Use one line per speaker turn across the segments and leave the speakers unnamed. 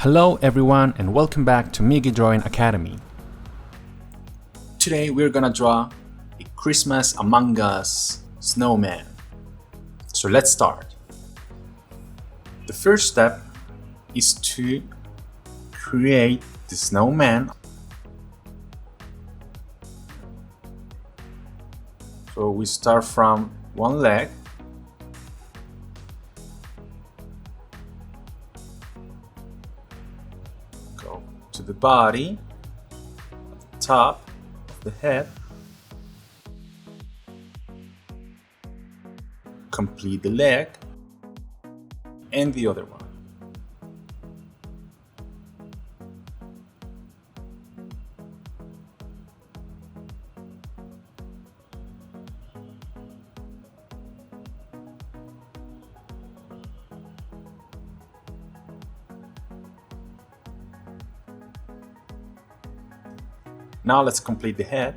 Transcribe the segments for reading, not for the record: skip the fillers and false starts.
Hello everyone and welcome back to Migi Drawing Academy. Today we're gonna draw a Christmas Among Us snowman. So let's start. The first step is to create the snowman. So we start from one leg. Go to the body, at the top of the head. Complete the leg and the other one. Now let's complete the head.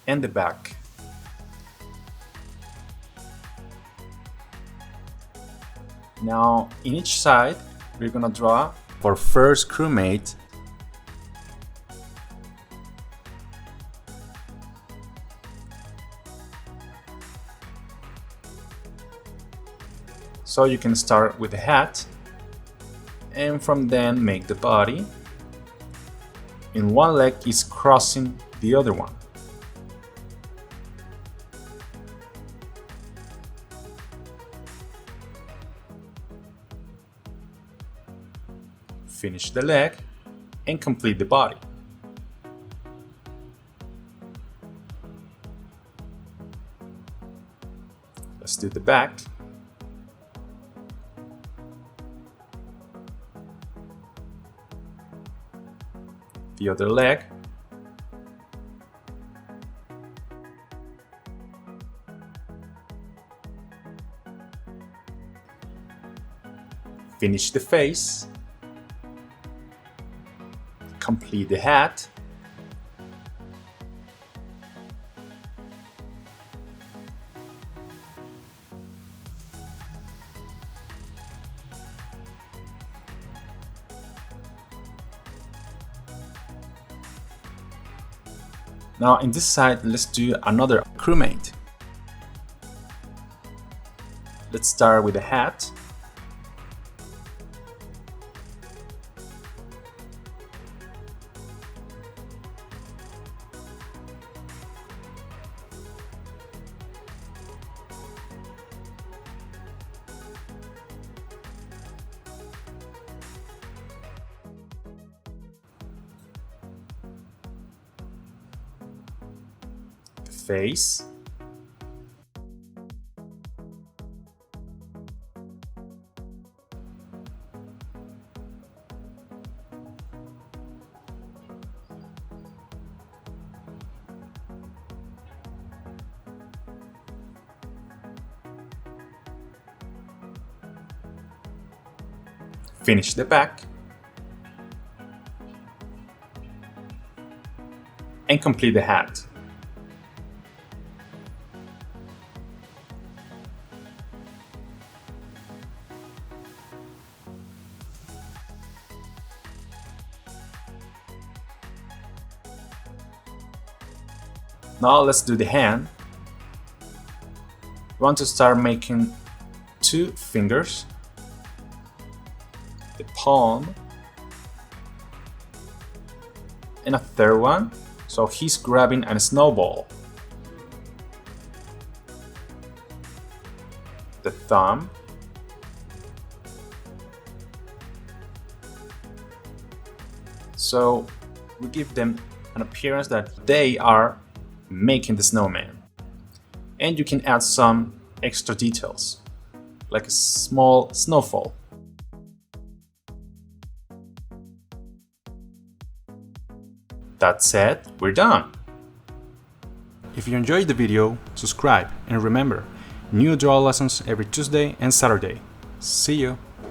And the back. Now in each side we're gonna draw our first crewmate. So you can start with the hat and from then make the body. And one leg is crossing the other one. Finish the leg and complete the body. Let's do the back. The other leg. Finish the face. Complete the hat. Now in this side, let's do another crewmate. Let's start with the hat. Face. Finish the back. And complete the hat. Now let's do the hand. We want to start making two fingers, the palm, and a third one. So he's grabbing a snowball. The thumb. So we give them an appearance that they are making the snowman. And you can add some extra details, like a small snowfall. That's it, we're done. If you enjoyed the video, subscribe and remember, new draw lessons every Tuesday and Saturday. See you!